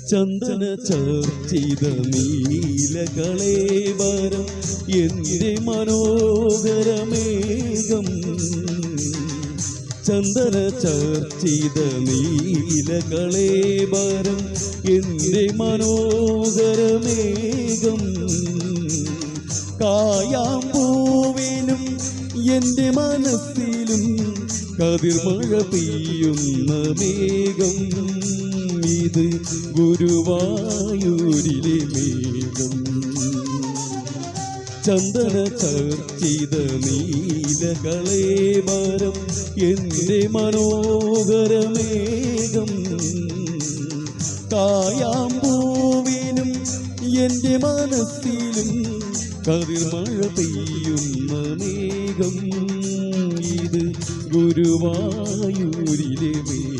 ചന്ദന ചർച്ചിത നീലകളേവരം എൻ്റെ മനോഹരമേഘം ചന്ദന ചർച്ചിത നീലകളേവരം എൻ്റെ മനോഹരമേഘം കായാമ്പൂവിലും എൻ്റെ മനസ്സിലും കതിർമഴ പെയ്യുന്ന മേഘം ഇത് ഗുരുവായൂരിലെ മേഘം ചന്ദന ചർച്ചിത നീലകളേവരം എൻ്റെ മനോഹരമേഘം കായാമ്പൂവിലും എൻ്റെ മനസ്സിലും കതിർമഴ പെയ്യുന്ന മേഘം ഇത് ഗുരുവായൂരിലെ മേഘം